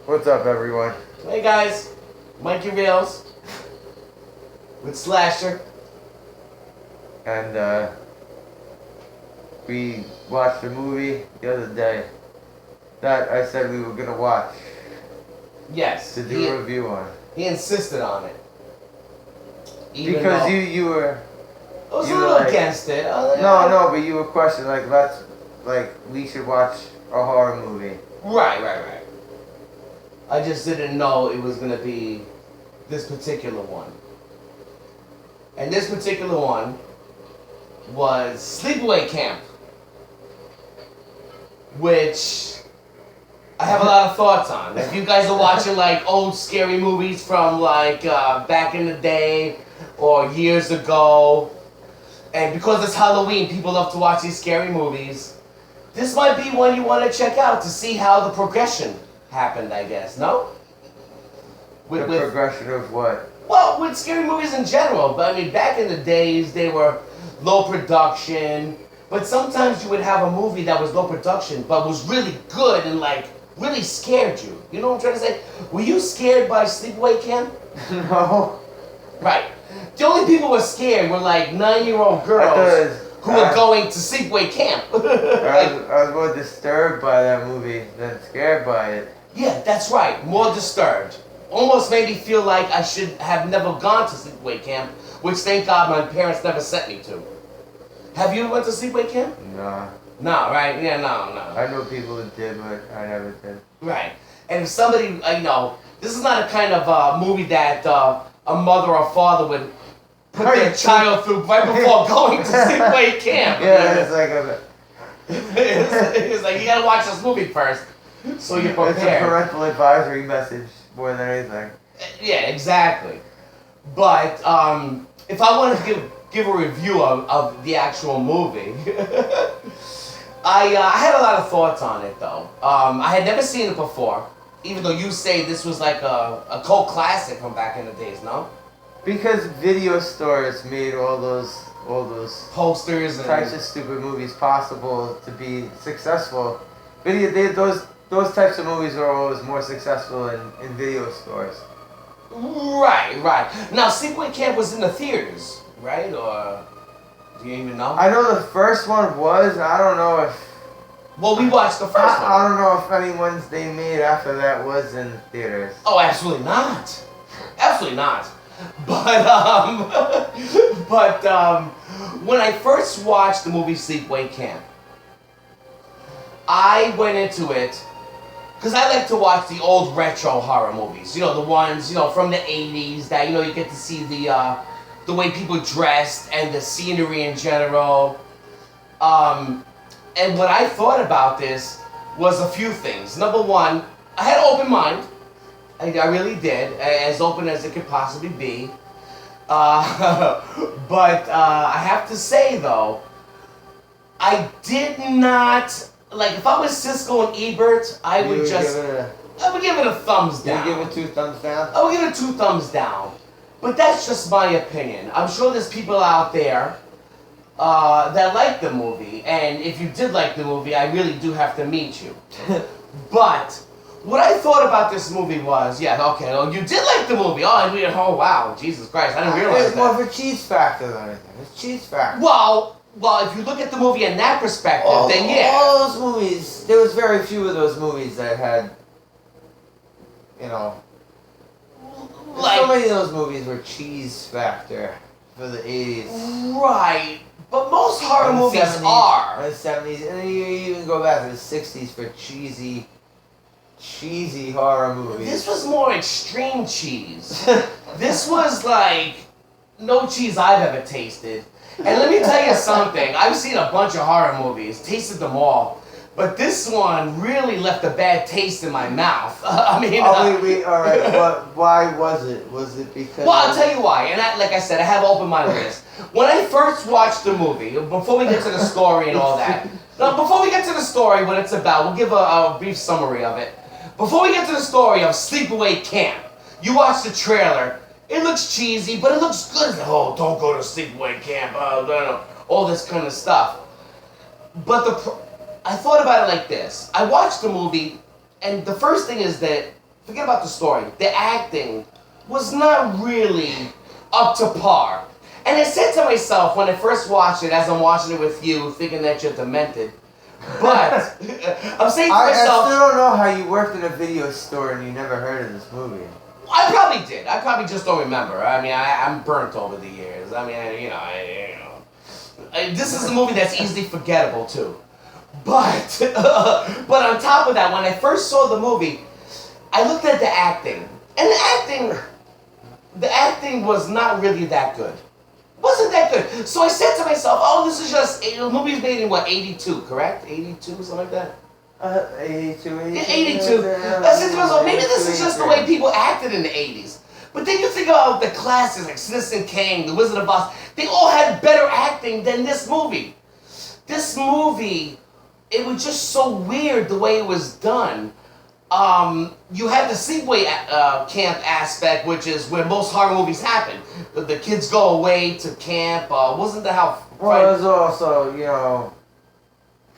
What's up, everyone? Hey guys, Mikey Railz with Slasher. And we watched a movie the other day that I said we were gonna watch Yes, to do a review on. he insisted on it. Even Because though you were... I was you a were little like- against it. No, but you were questioning, we should watch a horror movie. Right. I just didn't know it was gonna be this particular one. And this particular one was Sleepaway Camp, which I have a lot of thoughts on. If you guys are watching like old scary movies from like back in the day or years ago, and because it's Halloween, people love to watch these scary movies, this might be one you want to check out to see how the progression happened, I guess, no? The progression of what? Well, with scary movies in general. But I mean, back in the days, they were low production. But sometimes you would have a movie that was low production, but was really good and like really scared you. You know what I'm trying to say? Were you scared by Sleepaway Camp? No. Right. The only people who were scared were like 9-year-old girls who were going to Sleepaway Camp. I was more disturbed by that movie than scared by it. Yeah, that's right. More disturbed. Almost made me feel like I should have never gone to Sleepaway Camp, which thank God my parents never sent me to. Have you went to Sleepaway Camp? Nah. No, right? Yeah, no. I know people that did, but I never did. Right. And if somebody, this is not a kind of movie that a mother or father would put their child through right before going to Sleepaway Camp. Yeah, it's like a... it's like, you gotta watch this movie first, so you're prepared. It's a parental advisory message more than anything. Yeah, exactly. But if I want to give a review of the actual movie, I had a lot of thoughts on it though. I had never seen it before, even though you say this was like a cult classic from back in the days, no? Because video stores made all those Posters and types of stupid movies possible to be successful. Those types of movies are always more successful in video stores. Right. Now, Sleepaway Camp was in the theaters, right? Or do you even know? I know the first one was. I don't know if. Well, we watched the first one. I don't know if any ones they made after that was in theaters. Oh, absolutely not. Absolutely not. But when I first watched the movie Sleepaway Camp, I went into it because I like to watch the old retro horror movies. You know, the ones, from the 80s that, you get to see the way people dressed and the scenery in general. And what I thought about this was a few things. Number one, I had an open mind. I really did, as open as it could possibly be. But I have to say, though, I did not... Like, if I was Siskel and Ebert, I would give it a thumbs down. You give it 2 thumbs down? I would give it 2 thumbs down. But that's just my opinion. I'm sure there's people out there that like the movie. And if you did like the movie, I really do have to meet you. But what I thought about this movie was, you did like the movie. Oh, wow, Jesus Christ, I didn't realize It's more of a cheese factor than anything. It's cheese factor. Well, if you look at the movie in that perspective, then yeah. All those movies, there was very few of those movies that had, like, so many of those movies were cheese factor for the 80s. Right, but most horror And movies 70s, are. And the 70s, and then you even go back to the 60s for cheesy horror movies. This was more extreme cheese. This was like no cheese I've ever tasted. And let me tell you something. I've seen a bunch of horror movies, tasted them all, but this one really left a bad taste in my mouth. I mean, all right. But why was it? Was it because? Well, I'll tell you why. And like I said, I have open my list. When I first watched the movie, before we get to the story and all that, before we get to the story, what it's about, we'll give a brief summary of it. Before we get to the story of Sleepaway Camp, you watch the trailer. It looks cheesy, but it looks good. Oh, don't go to Sleepaway Camp. All this kind of stuff. But I thought about it like this. I watched the movie, and the first thing is that forget about the story. The acting was not really up to par. And I said to myself when I first watched it, as I'm watching it with you, thinking that you're demented, but I'm saying to myself, I still don't know how you worked in a video store and you never heard of this movie. I probably did. I probably just don't remember. I mean, I'm burnt over the years. I mean, this is a movie that's easily forgettable too. But on top of that, when I first saw the movie, I looked at the acting, and the acting was not really that good. Wasn't that good. So I said to myself, oh, this is just, the movie's made in what, 82, correct? 82, something like that? 82. I said to myself, maybe this is just the way people acted in the 80s. But then you think about the classics like Citizen Kane, The Wizard of Oz, they all had better acting than this movie. This movie, it was just so weird the way it was done. You had the Sleepaway Camp aspect, which is where most horror movies happen. The kids go away to camp. Wasn't that how? Well, it was also,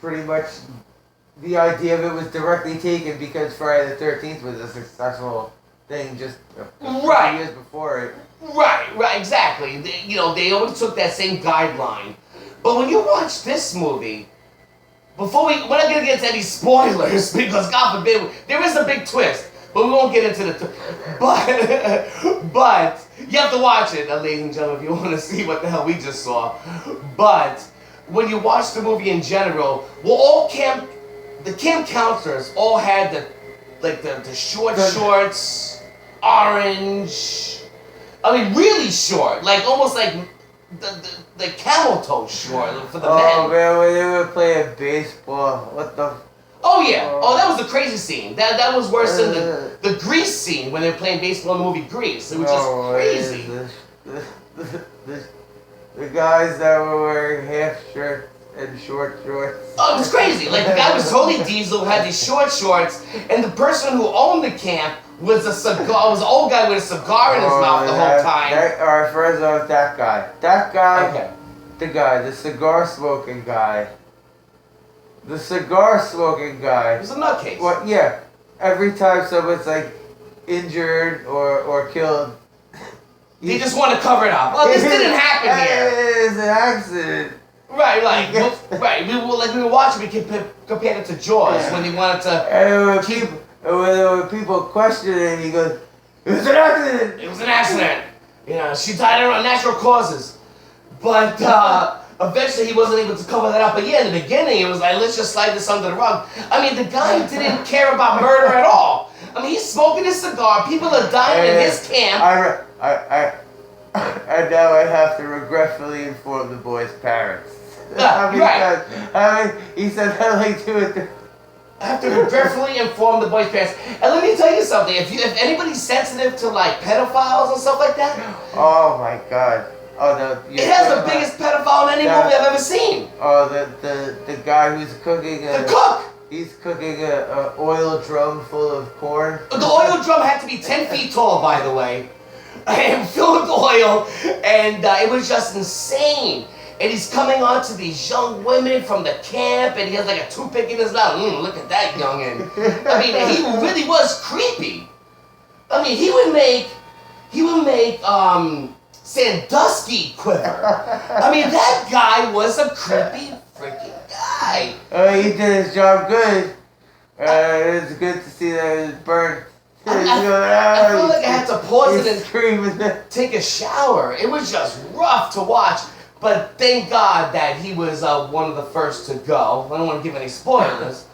pretty much the idea of it was directly taken because Friday the 13th was a successful thing just a few years before it. Right, exactly. They always took that same guideline. But when you watch this movie, we're not going to get into any spoilers because, God forbid, there is a big twist, but we won't get into the but you have to watch it, ladies and gentlemen, if you want to see what the hell we just saw. But when you watch the movie in general, the camp counselors all had the short shorts, orange, I mean really short, like almost like the camel toe short for the men. Oh man, when they were playing baseball, what the? Oh yeah, that was the crazy scene. That was worse than the Grease scene when they were playing baseball in the movie Grease. It was just crazy. The guys that were wearing half shirts and short shorts. Oh, it was crazy. Like the guy was totally diesel, had these short shorts, and the person who owned the camp was an old guy with a cigar in his mouth the whole time. Alright, first off, that guy. That guy, okay. the cigar smoking guy. The cigar smoking guy. He was a nutcase. What? Yeah. Every time someone's like injured or killed, they just want to cover it up. Well, this didn't happen here. It's an accident. Right. We were watching. We compared it to Jaws when they wanted to. And when people questioned it, he goes, "It was an accident." It was an accident. She died of natural causes. But eventually he wasn't able to cover that up. But yeah, in the beginning it was like, let's just slide this under the rug. I mean, the guy didn't care about murder at all. I mean, he's smoking his cigar. People are dying in his camp. And now I have to regretfully inform the boy's parents. He said that like 2 or 3. I have to regretfully inform the boy's parents. And let me tell you something. If anybody's sensitive to like pedophiles and stuff like that. Oh my God. Oh no. It has the biggest pedophile in any movie I've ever seen. Oh, the guy who's cooking. The cook. He's cooking a oil drum full of corn. The oil drum had to be 10 feet tall, by the way, and filled with oil, and it was just insane. And he's coming on to these young women from the camp, and he has like a toothpick in his mouth. Look at that youngin'. I mean, he really was creepy. I mean, he would make Sandusky quiver. I mean, that guy was a creepy freaking guy. He did his job good. It's good to see that it was burnt. I feel like I had to pause it and take a shower. It was just rough to watch. But thank God that he was one of the first to go. I don't want to give any spoilers.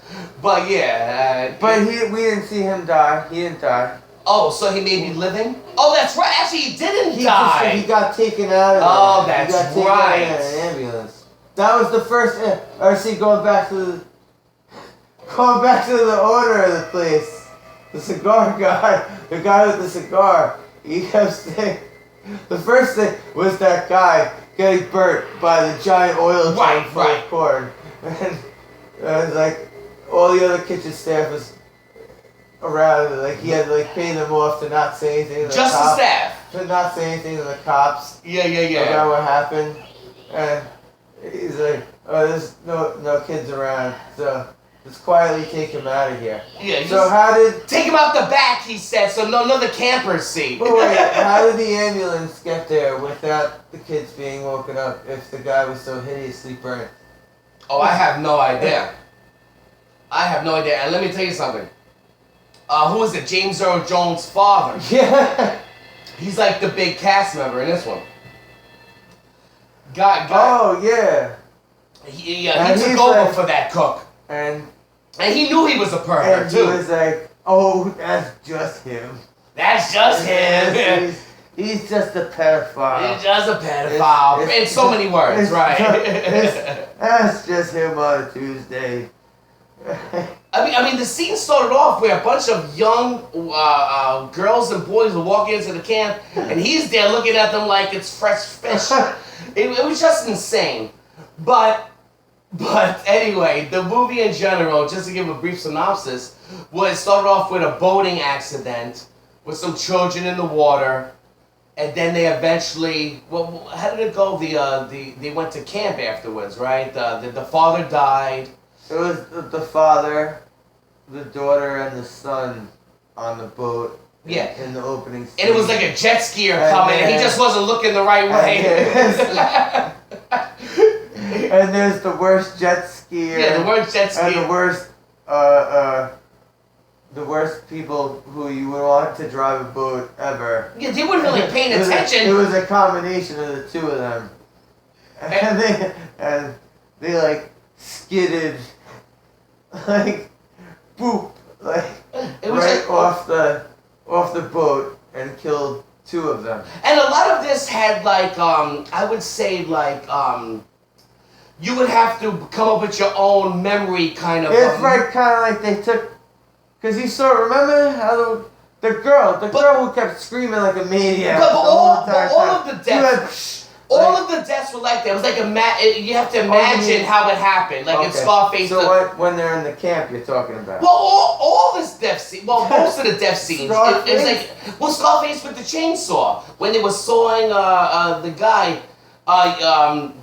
But yeah. We didn't see him die. He didn't die. Oh, so he may be living? Oh, that's right. Actually, he didn't die. He got taken out of there. Oh, that's he got taken right. Out of an ambulance. That was the first. See, going back to the owner of the place, the cigar guy, the guy with the cigar. He kept saying, the first thing was that guy getting burnt by the giant oil drum full of corn, and it was like all the other kitchen staff was around, like he had to like pay them off to not say anything to the just cops. The staff. To not say anything to the cops. Yeah. About what happened. And he's like, oh, there's no kids around. So Let's quietly take him out of here. Yeah. So how did... Take him out the back, he said, so none of the campers see. But wait, how did the ambulance get there without the kids being woken up if the guy was so hideously burnt? Oh, I have no idea. I have no idea. And let me tell you something. Who is it? James Earl Jones' father. Yeah. He's like the big cast member in this one. Oh, yeah. He took over for that cook. And he knew he was a pervert, too. And he was like, oh, that's just him. That's just him. He's just a pedophile. He's just a pedophile. In so many words, right. That's just him on a Tuesday. I mean, the scene started off where a bunch of young girls and boys were walking into the camp, and he's there looking at them like it's fresh fish. It was just insane. But anyway, the movie in general, just to give a brief synopsis, started off with a boating accident with some children in the water, and then they eventually, well, how did it go? They went to camp afterwards, right? The father died. It was the father, the daughter, and the son on the boat. Yeah. In the opening scene. And it was like a jet skier coming, and he just wasn't looking the right way. And there's the worst jet skier. Yeah, the worst jet skier. And the worst people who you would want to drive a boat ever. Yeah, they weren't really paying attention. It was a combination of the two of them. And they like skidded, like, boop, like, right off the boat and killed two of them. And a lot of this had like, I would say like, you would have to come up with your own memory kind of. It's like kind of like they took, because you remember how the girl who kept screaming like a maniac. But all of the deaths. All of the deaths were like that. It was like you have to imagine how it happened, like in Scarface. So when they're in the camp, you're talking about? Well, all this death scene. Well, most of the death scenes. It was like Scarface with the chainsaw when they were sawing the guy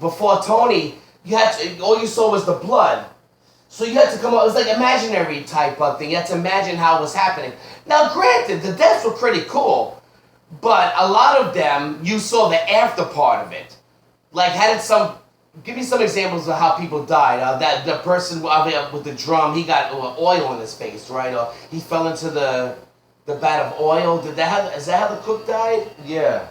before Tony. All you saw was the blood. So you had to come up. It was like imaginary type of thing. You had to imagine how it was happening. Now, granted, the deaths were pretty cool. But a lot of them, you saw the after part of it. Like, give me some examples of how people died. That the person with the drum, he got oil in his face, right? Or he fell into the vat of oil. Is that how the cook died? Yeah.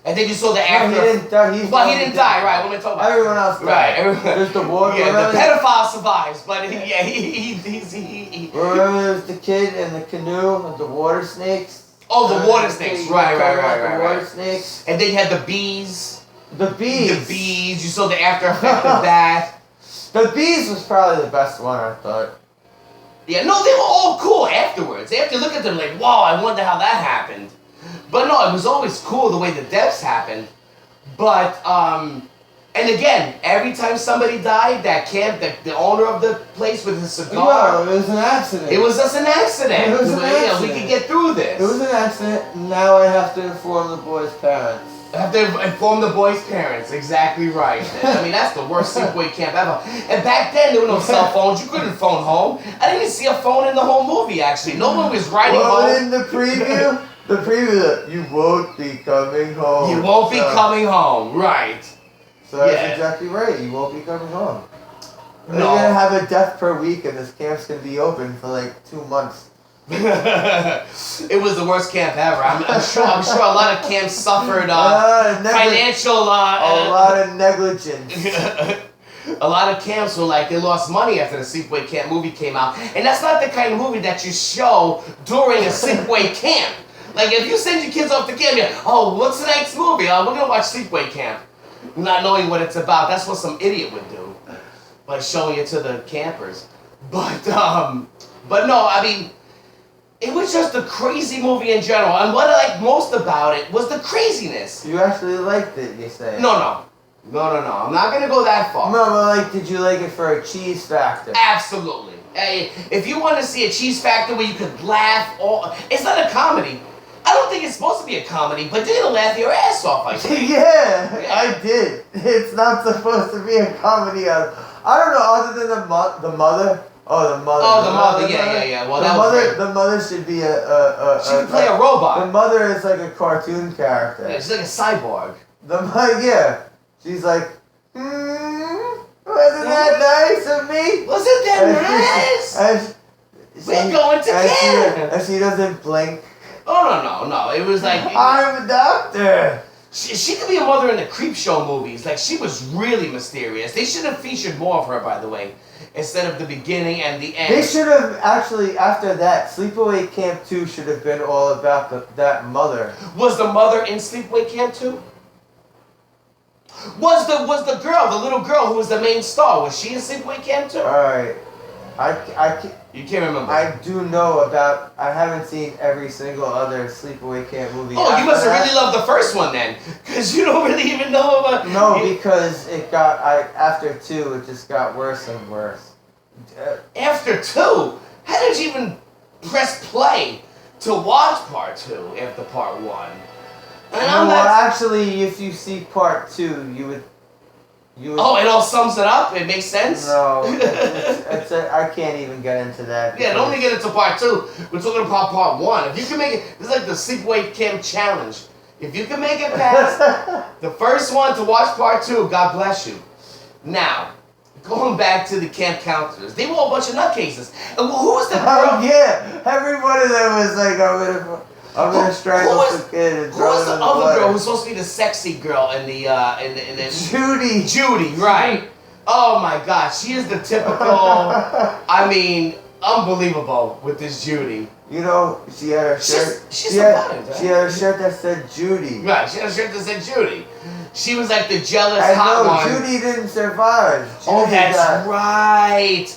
And then you saw the after. No, he didn't die. He didn't die, right? What am I talking about? Everyone else died. Right. Everyone. There's the water. Yeah, the pedophile survives, but he. Remember, there was the kid in the canoe with the water snakes. Oh, the water snakes, right. The water snakes. And then you had the bees. The bees. You saw the after effect of that. The bees was probably the best one, I thought. Yeah, no, they were all cool afterwards. After you look at them like, wow, I wonder how that happened. But no, it was always cool the way the deaths happened. But, and again, every time somebody died, that camp, the owner of the place with his cigar. No, it was an accident. It was just an accident. It was an accident. We could get through this. It was an accident. Now I have to inform the boy's parents. I have to inform the boy's parents. Exactly right. I mean, that's the worst Sleepaway Camp ever. And back then, there were no cell phones. You couldn't phone home. I didn't even see a phone in the whole movie, actually. No one was riding home. In the preview, you won't be coming home. You won't be coming home, right. So that's exactly right. You won't be coming home. No. You're gonna have a death per week, and this camp's gonna be open for like 2 months. It was the worst camp ever. I'm sure a lot of camps suffered financial. A lot of negligence. A lot of camps were like, they lost money after the Sleepaway Camp movie came out, and that's not the kind of movie that you show during a Sleepaway Camp. Like if you send your kids off to camp, you're, what's the next movie? We're gonna watch Sleepaway Camp. Not knowing what it's about. That's what some idiot would do. By showing it to the campers. But no, I mean, it was just a crazy movie in general. And what I liked most about it was the craziness. You actually liked it, you say? No. I'm not going to go that far. No, but did you like it for a cheese factor? Absolutely. If you want to see a cheese factor where you could laugh, it's not a comedy. I don't think it's supposed to be a comedy, but you're gonna laugh your ass off, I think. Yeah, I did. It's not supposed to be a comedy. I don't know, other than the mother. Oh, the mother. Oh, the mother. Yeah. Well, that was great. The mother should be She could play a robot. The mother is like a cartoon character. Yeah, she's like a cyborg. The mother, yeah. She's like, wasn't that nice of me? Wasn't that nice? We're going to Canada. And she doesn't blink. Oh, no. It was like... I'm a doctor. She could be a mother in the Creep Show movies. Like, she was really mysterious. They should have featured more of her, by the way, instead of the beginning and the end. They should have, actually, after that, Sleepaway Camp 2 should have been all about that mother. Was the mother in Sleepaway Camp 2? Was the girl, the little girl who was the main star, was she in Sleepaway Camp 2? Alright. You can't remember. I do know about. I haven't seen every single other Sleepaway Camp movie. Oh, you must have really loved the first one then, because you don't really even know about. No, because it got. After 2, it just got worse and worse. After 2, how did you even press play to watch part 2 after part 1? Actually, if you see part 2, you would. Oh, it all sums it up? It makes sense? No, I can't even get into that. Yeah, don't even get into part 2. We're talking about part 1. If you can make it, this is like the Sleepaway Camp challenge. If you can make it past the first one to watch part 2, God bless you. Now, going back to the camp counselors, they were all a bunch of nutcases. And who was the girl? Oh yeah, every one of them was like, I'm gonna strangle some kid and throw Who was him in the the other water. girl who's supposed to be the sexy girl in the Judy. Judy, right? Oh my God, she is the typical. I mean, unbelievable with this Judy. You know, she had her shirt. She had a shirt that said Judy. Right, she had a shirt that said Judy. She was like the jealous I hot know, one. Judy didn't survive. Oh, that's right.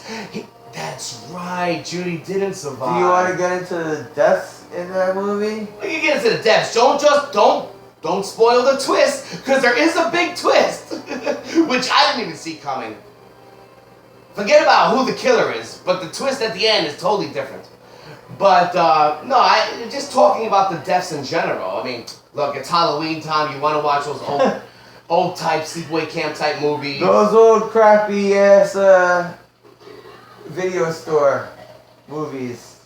That's right. Judy didn't survive. Do you want to get into the deaths in that movie? We can get into the depths. Don't spoil the twist, because there is a big twist, which I didn't even see coming. Forget about who the killer is, but the twist at the end is totally different. But no, just talking about the deaths in general. I mean, look, it's Halloween time. You want to watch those old type Sleepaway Camp type movies. Those old crappy ass video store movies.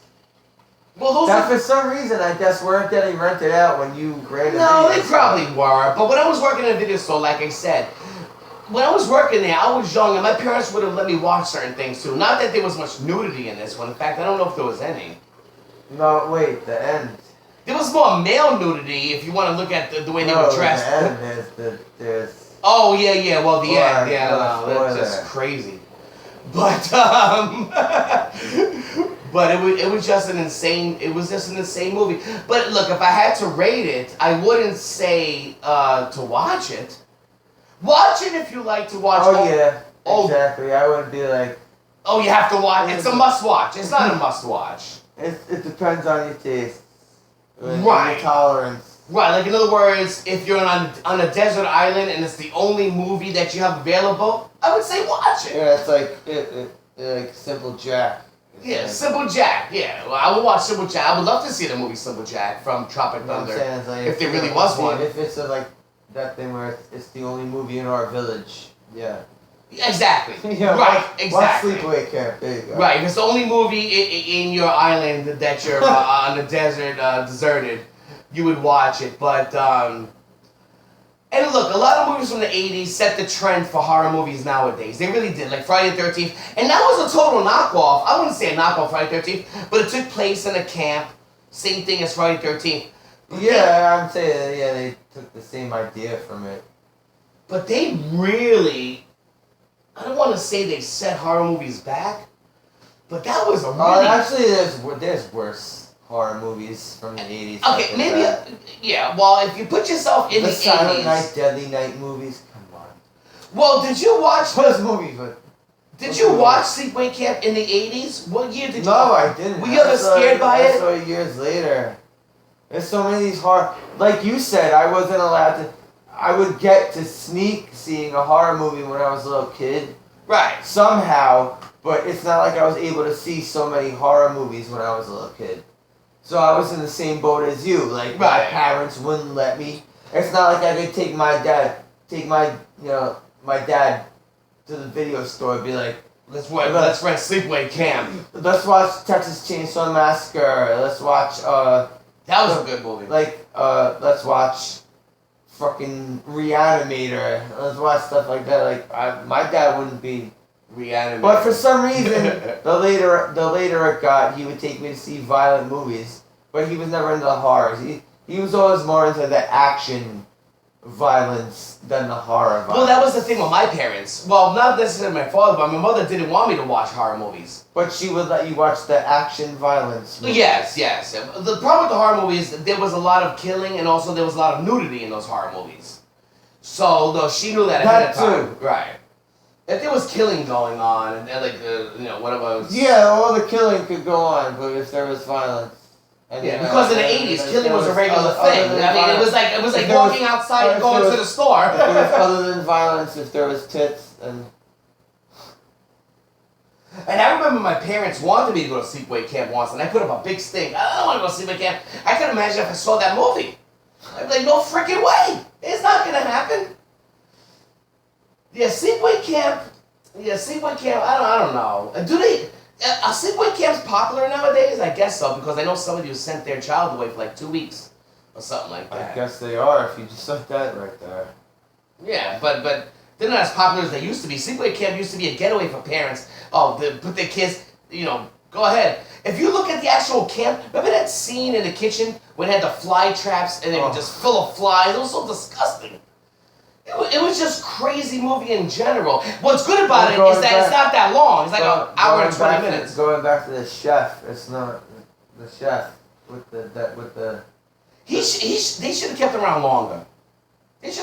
Well, that for some reason, I guess, weren't getting rented out when you rented. No, they probably were. But when I was working in a video store, like I said, when I was working there, I was young, and my parents would have let me watch certain things too. Not that there was much nudity in this one. In fact, I don't know if there was any. No, wait, the end. There was more male nudity if you want to look at the way they were dressed. The end, there's. Oh yeah. Well, the end, that's just crazy. But but it was just an insane. It was just an insane movie. But look, if I had to rate it, I wouldn't say to watch it. Watch it if you like to watch. Oh yeah, exactly. I wouldn't be like. Oh, you have to watch. It's a must-watch. It's not a must-watch. It depends on your taste. Right. Your tolerance. Right. Like in other words, if you're on a desert island and it's the only movie that you have available, I would say watch it. Yeah, it's like Simple Jack. Yeah, Simple Jack. Yeah, well, I would watch Simple Jack. I would love to see the movie Simple Jack from Tropic Thunder. It's like, if there really was one. If it's like that thing where it's the only movie in our village. Yeah. Exactly. Yeah, right. Exactly. Watch Sleepaway Camp. There you go. Right. If it's the only movie in your island that you're on the desert, deserted, you would watch it. But and look, a lot of movies from the 80s set the trend for horror movies nowadays. They really did, like Friday the 13th. And that was a total knockoff. I wouldn't say a knockoff Friday the 13th, but it took place in a camp. Same thing as Friday the 13th. Yeah, I'm saying, they took the same idea from it. But they really, I don't want to say they set horror movies back, but that was a really... actually, there's worse horror movies from the 80s. Okay, maybe, yeah, well, if you put yourself in the 80s... Silent Night, Deadly Night movies, come on. Well, did you watch... Those movies, but... Did you watch Sleepaway Camp in the 80s? What year did you... No, I didn't. Were you ever scared by it? I saw it years later. There's so many of these horror... Like you said, I wasn't allowed to... I would get to sneak seeing a horror movie when I was a little kid. Right. Somehow, but it's not like I was able to see so many horror movies when I was a little kid. So I was in the same boat as you. Like, my parents wouldn't let me. It's not like I could take my dad to the video store and be like, Let's rent Sleepaway Camp. Let's watch Texas Chainsaw Massacre. Let's watch. That was a good movie. Let's watch fucking Reanimator. Let's watch stuff like that. My dad wouldn't be Reanimator. But for some reason, the later it got, he would take me to see violent movies, but he was never into the horrors. He was always more into the action violence than the horror violence. Well, that was the thing with my parents. Well, not necessarily my father, but my mother didn't want me to watch horror movies. But she would let you watch the action violence movies. Yes. The problem with the horror movies, there was a lot of killing, and also there was a lot of nudity in those horror movies. So, though she knew that ahead of time. Too. Right. If there was killing going on, and whatever. Yeah, all the killing could go on, but if there was violence. Because in the 80s, killing was a regular thing. I mean, it was like walking outside and going to the store. If there was other than violence, if there was tits and. And I remember my parents wanted me to go to Sleepaway Camp once, and I put up a big stink. I don't want to go to Sleepaway Camp. I can imagine if I saw that movie. I'd be like, no freaking way! It's not gonna happen. Yeah, Sleepaway Camp. I don't know. Are Sleepaway Camps popular nowadays? I guess so, because I know somebody who sent their child away for like 2 weeks or something like that. I guess they are if you just said that right there. Yeah, but they're not as popular as they used to be. Sleepaway Camp used to be a getaway for parents. Oh, they put their kids, go ahead. If you look at the actual camp, remember that scene in the kitchen when they had the fly traps and they were just full of flies? It was so disgusting. It was just crazy movie in general. What's good about it is that it's not that long. It's like an hour and 20 minutes. Going back to the chef, it's not the chef with the. They should have kept him around longer. And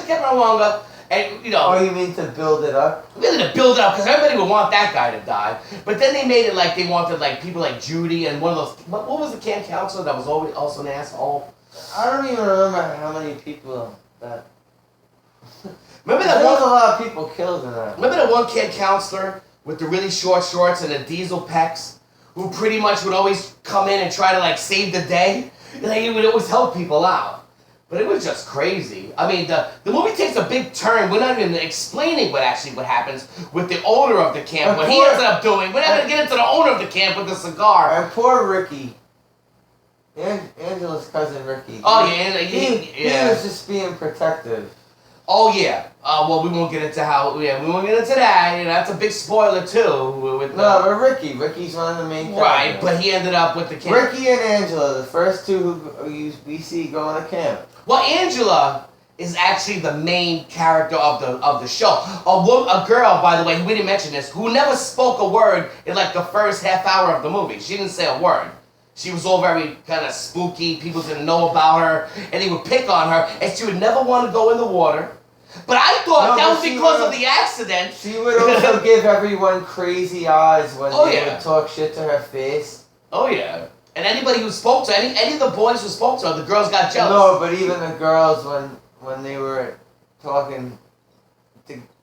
Oh, you mean to build it up? Really to build it up, because everybody would want that guy to die. But then they made it like they wanted people like Judy and one of those. What was the camp counselor that was always also an asshole? I don't even remember how many people that. Remember that there one? was a lot of people killed in that. Remember that one camp counselor with the really short shorts and the diesel pecs, who pretty much would always come in and try to save the day? He would always help people out. But it was just crazy. I mean, the movie takes a big turn. We're not even explaining what happens with the owner of the camp, what he ended up doing. We're not going to get into the owner of the camp with the cigar. And poor Ricky. Angela's cousin Ricky. Oh, yeah. He was just being protective. Oh, yeah. Well, we won't get into we won't get into that. That's a big spoiler, too. But Ricky's one of the main characters. Right, but he ended up with the camp. Ricky and Angela, the first two who we see going to camp. Well, Angela is actually the main character of the show. A girl, by the way, we didn't mention this, who never spoke a word in the first half hour of the movie. She didn't say a word. She was all very kind of spooky. People didn't know about her, and they would pick on her, and she would never want to go in the water. But I thought that was because of the accident. She would also give everyone crazy eyes when they would talk shit to her face. Oh, yeah. And anybody who spoke to her, any of the boys who spoke to her, the girls got jealous. No, but even the girls, when they were talking,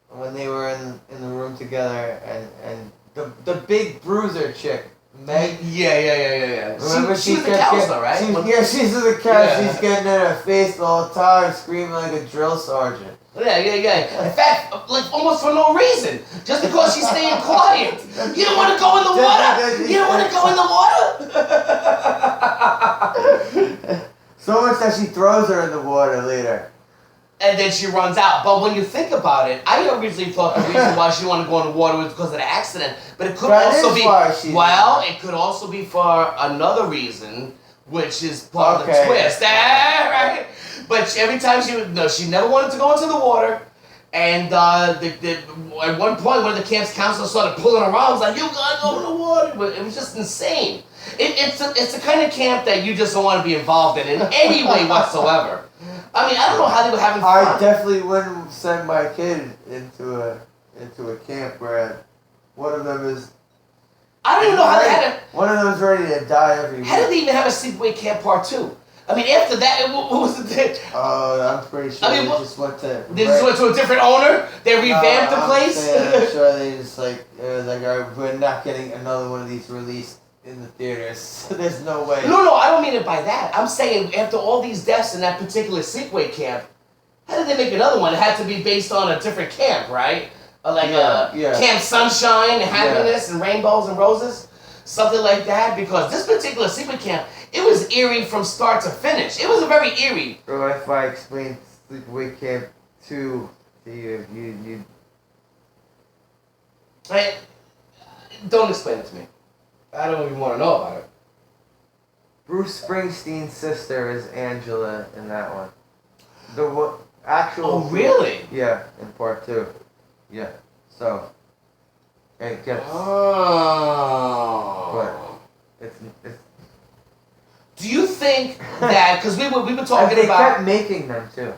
when they were in the room together, and the big bruiser chick, Meg. Yeah. Remember she was the counselor, right? She's the counselor. Yeah. She's getting in her face all the time, screaming like a drill sergeant. Yeah. In fact, almost for no reason. Just because she's staying quiet. You don't want to go in the water? You don't want to go in the water? So much that she throws her in the water later. And then she runs out. But when you think about it, I originally thought the reason why she wanted to go in the water was because of the accident. But it could also be... it could also be for another reason, which is part of the twist. Right? But every time she never wanted to go into the water. And at one point, one of the camp's counselors started pulling her around. Was like, you gotta go in the water. But it was just insane. It's the kind of camp that you just don't want to be involved in any way whatsoever. I mean, I don't know how they were having fun. I definitely wouldn't send my kid into a camp where one of them is... I don't even know how they had it. One of them's ready to die every week. How did they even have a Sleepaway Camp Part 2? I mean, after that, what was it? I'm pretty sure they just went to... They just went to a different owner? They revamped the place? I'm sure they just it was like, all right, we're not getting another one of these released in the theaters. There's no way. No, I don't mean it by that. I'm saying after all these deaths in that particular Sleepaway Camp, how did they make another one? It had to be based on a different camp, right? Camp Sunshine and Happiness and Rainbows and Roses, something like that. Because this particular Sleepaway Camp, it was eerie from start to finish. It was a very eerie. Bro, if I explained Sleepaway Camp 2 to you, Don't explain it to me. I don't even want to know about it. Bruce Springsteen's sister is Angela in that one. The actual. Oh, really? Yeah, in part 2. Yeah. So. It gets. Oh. But it's. Do you think that because we were talking they about kept making them too.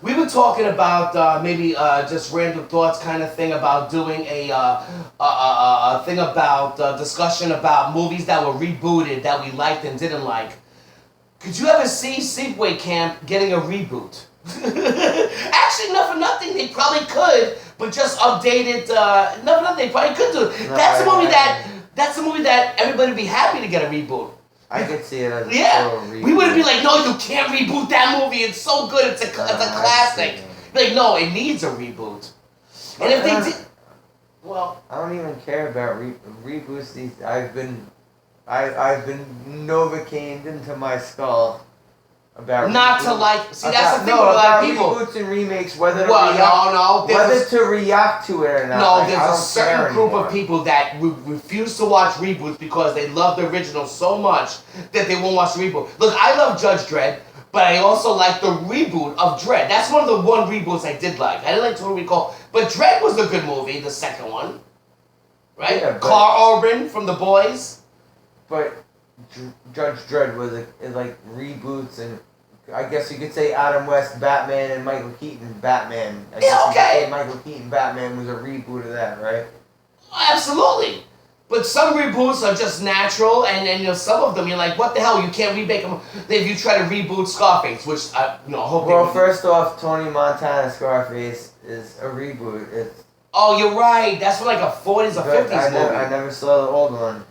We were talking about maybe just random thoughts kind of thing about doing a thing about discussion about movies that were rebooted that we liked and didn't like. Could you ever see Sleepaway Camp getting a reboot? Actually, not for nothing, they probably could, but just updated. Not for nothing, they probably could do it. That's a movie that everybody would be happy to get a reboot. I could see it as a total reboot. We wouldn't be like, no, you can't reboot that movie. It's so good. It's a classic. Like, no, it needs a reboot. And if they did, well, I don't even care about reboots. I've been Novocained into my skull about not reboots. to like. See, that's the thing with a lot of people. Reboots and remakes, whether to react to it or not. No, like, there's a certain group of people that refuse to watch reboots because they love the original so much that they won't watch the reboot. Look, I love Judge Dredd, but I also like the reboot of Dredd. That's one of the reboots I did like. I didn't like Total Recall, but Dredd was a good movie, the second one. Right? Yeah, Carl Urban from The Boys. But Judge Dredd was like reboots, and I guess you could say Adam West Batman and Michael Keaton Batman. I guess you could say Michael Keaton Batman was a reboot of that, right? Absolutely. But some reboots are just natural, and some of them you're like, what the hell? You can't remake them. If you try to reboot Scarface, which I hope. Well, first off, Tony Montana Scarface is a reboot. It's. Oh, you're right. That's from like a 40s or 50s movie. I never saw the old one.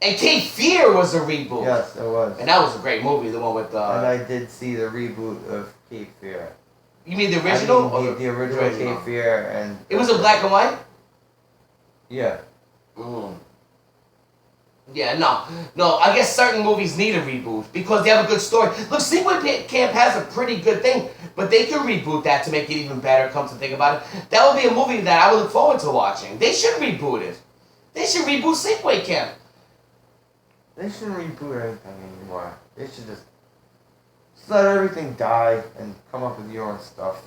And Cape Fear was a reboot. Yes, it was. And that was a great movie, the one with... and I did see the reboot of Cape Fear. You mean the original? The original Cape Fear. And it was in black and white? Yeah. Mm. Yeah, no, I guess certain movies need a reboot because they have a good story. Look, Sleepaway Camp has a pretty good thing, but they could reboot that to make it even better, come to think about it. That would be a movie that I would look forward to watching. They should reboot it. They should reboot Sleepaway Camp. They shouldn't reboot anything anymore. They should just let everything die and come up with your own stuff.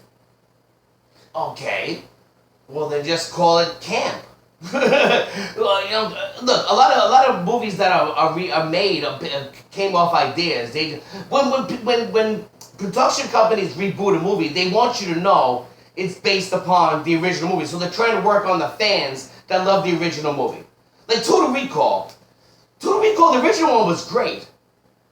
Okay. Well, then just call it Camp. Well, look, a lot of movies that are made came off ideas. When production companies reboot a movie, they want you to know it's based upon the original movie. So they're trying to work on the fans that love the original movie. Like Total Recall. Total Recall, the original one was great.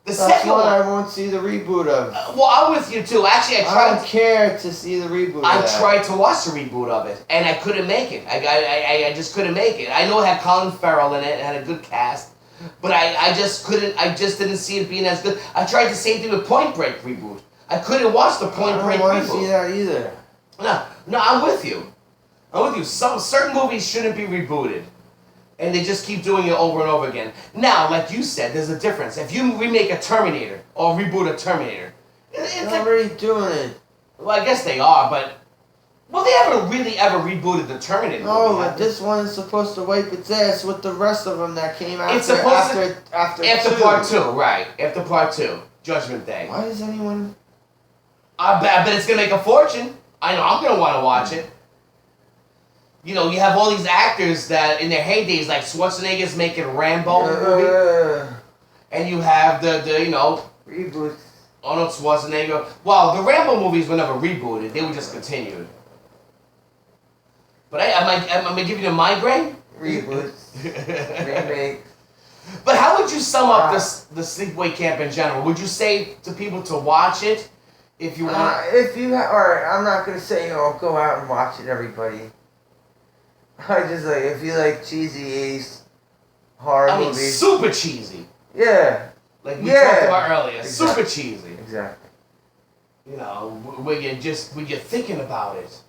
The second one I won't see the reboot of. Well, I'm with you too. Actually, I don't care to see the reboot. I tried to watch the reboot of it, and I couldn't make it. I just couldn't make it. I know it had Colin Farrell in it, and had a good cast, but I just couldn't. I just didn't see it being as good. I tried the same thing with Point Break reboot. I couldn't watch the Point Break reboot. I don't want to see that either. No, I'm with you. Some certain movies shouldn't be rebooted. And they just keep doing it over and over again. Now, like you said, there's a difference. If you remake a Terminator or reboot a Terminator, they're already doing it. Well, I guess they are, but they haven't really ever rebooted the Terminator. No, but this one is supposed to wipe its ass with the rest of them that came after. It's supposed after part 2, right? After part 2, Judgment Day. Why does anyone? I bet it's gonna make a fortune. I know I'm gonna want to watch it. You have all these actors that in their heydays, like Schwarzenegger's making Rambo movie, and you have the reboots. Arnold Schwarzenegger. Well, the Rambo movies were never rebooted; they were just continued. But am I giving you a migraine? Reboots, remakes. But how would you sum up the Sleepaway Camp in general? Would you say to people to watch it if you want? Alright, I'm not gonna say go out and watch it, everybody. I just if you like cheesy 80s horror movies. Super cheesy. Yeah. Like we talked about earlier. Exactly. Super cheesy. Exactly. When you're thinking about it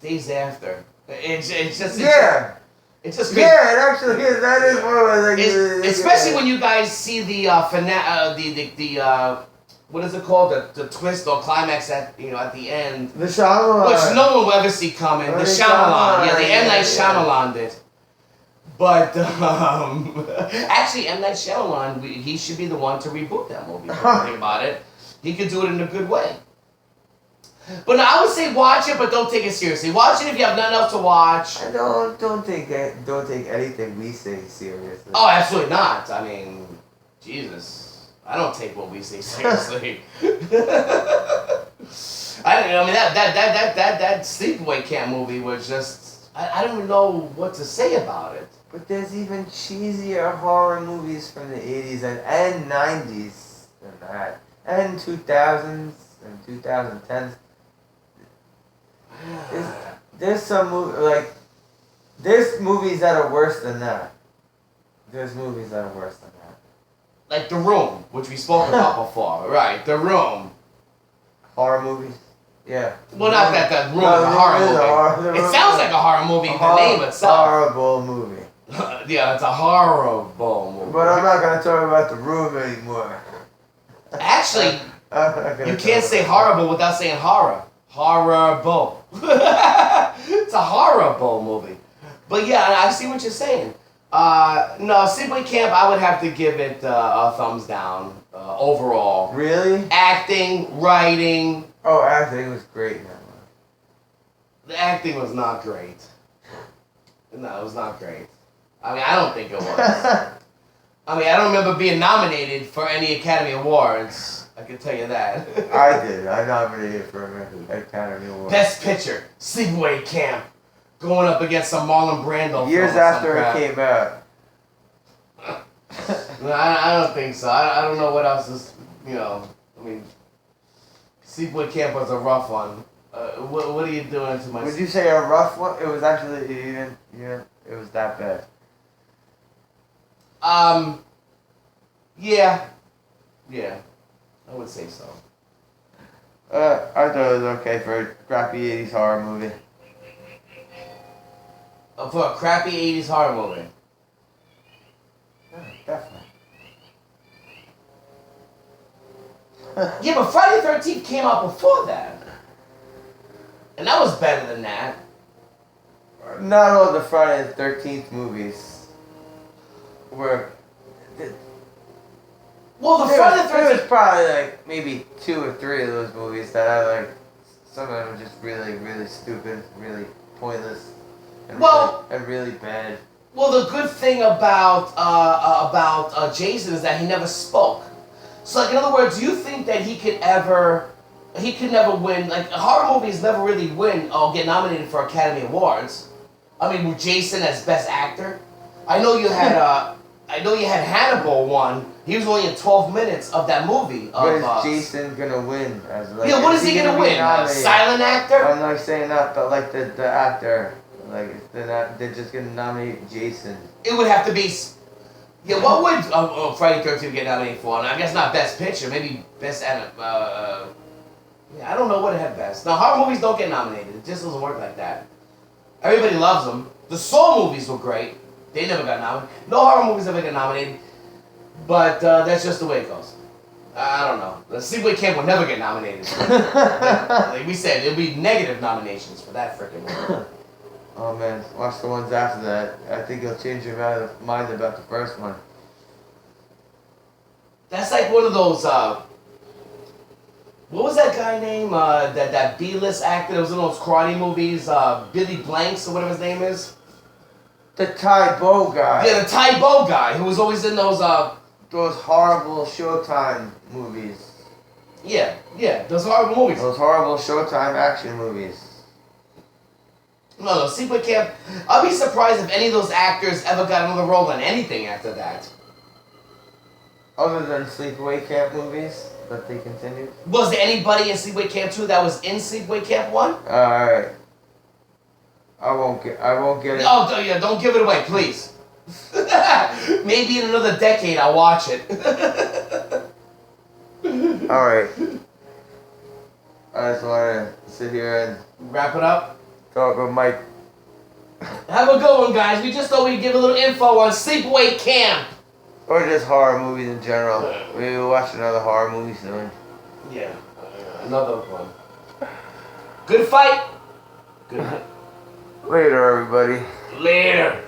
days after. It's just Yeah. It's just Yeah, it actually is. That is one of my things. Especially when you guys see the what is it called? The twist or climax at at the end. The Shyamalan. Which no one will ever see coming. The Shyamalan. Yeah, the M. Night Shyamalan did. But actually, M. Night Shyamalan, he should be the one to reboot that movie. If you think about it, he could do it in a good way. But no, I would say watch it, but don't take it seriously. Watch it if you have nothing else to watch. Don't take anything we say seriously. Oh, absolutely not. I mean, Jesus, I don't take what we say seriously. I mean that Sleepaway Camp movie was just I don't even know what to say about it. But there's even cheesier horror movies from the 80s and 90s than that, and 2000s and 2010s. There's some there's movies that are worse than that. There's movies that are worse than that. Like The Room, which we spoke about before, right? The Room. Horror movies. Yeah. Well, not that The Room is a horror movie. It sounds like a horror movie. The name itself. Horrible movie. Yeah, it's a horrible movie. But I'm not gonna talk about The Room anymore. Actually, you can't say horrible without saying horror. Horrible. It's a horrible movie. But yeah, I see what you're saying. No, Sleepaway Camp, I would have to give it a thumbs down overall. Really? Acting, writing. Oh, acting was great in that one. The acting was not great. No, it was not great. I mean, I don't think it was. I mean, I don't remember being nominated for any Academy Awards. I can tell you that. I did. I nominated for an Academy Award. Best Picture, Sleepaway Camp, going up against some Marlon Brando. Years after it came out. No, I don't think so. I don't know what else is, I mean, Sleepaway Camp was a rough one. What are you doing to my... Would you say a rough one? It was actually even, it was that bad. Yeah, I would say so. I thought it was okay for a crappy 80s horror movie. For a crappy 80s horror movie. Yeah, definitely. Yeah, but Friday the 13th came out before that. And that was better than that. Not all the Friday the 13th movies were... Well, the Friday the 13th... There was probably like maybe 2 or 3 of those movies that I like. Some of them were just really, really stupid, really pointless, and really bad. Well, the good thing about Jason is that he never spoke. So, like, in other words, you think that he could never win. Like, horror movies never really win or get nominated for Academy Awards. I mean, with Jason as Best Actor, I know you had Hannibal won. He was only in 12 minutes of that movie. But is Jason gonna win? Yeah, what is he gonna win? Silent actor? I'm not saying that, but like the actor, like they're just gonna nominate Jason. It would have to be. Yeah, what would Friday the 13th get nominated for? I guess not Best Picture, maybe Best I don't know what it had best. Now, horror movies don't get nominated. It just doesn't work like that. Everybody loves them. The Saw movies were great. They never got nominated. No horror movies ever get nominated. But that's just the way it goes. I don't know. The Sleepaway Camp will never get nominated. Like we said, it'll be negative nominations for that freaking movie. Oh man, watch the ones after that. I think you'll change your mind about the first one. That's like one of those. What was that guy name? That B-list actor that was in those karate movies. Billy Blanks or whatever his name is. The Tai Bo guy. Yeah, the Tai Bo guy who was always in those horrible Showtime movies. Yeah, those horrible movies. Those horrible Showtime action movies. No, Sleepaway Camp. I'll be surprised if any of those actors ever got another role in anything after that. Other than Sleepaway Camp movies that they continued. Was there anybody in Sleepaway Camp 2 that was in Sleepaway Camp 1? Alright. I won't get it. Oh, yeah, don't give it away, please. Maybe in another decade I'll watch it. Alright. I just want to sit here and wrap it up. talk with Mike Have a good one, guys. We just thought we'd give a little info on Sleepaway Camp. Or just horror movies in general. Maybe we'll watch another horror movie soon. Yeah, another one. Good fight. Good night. Later, everybody. Later.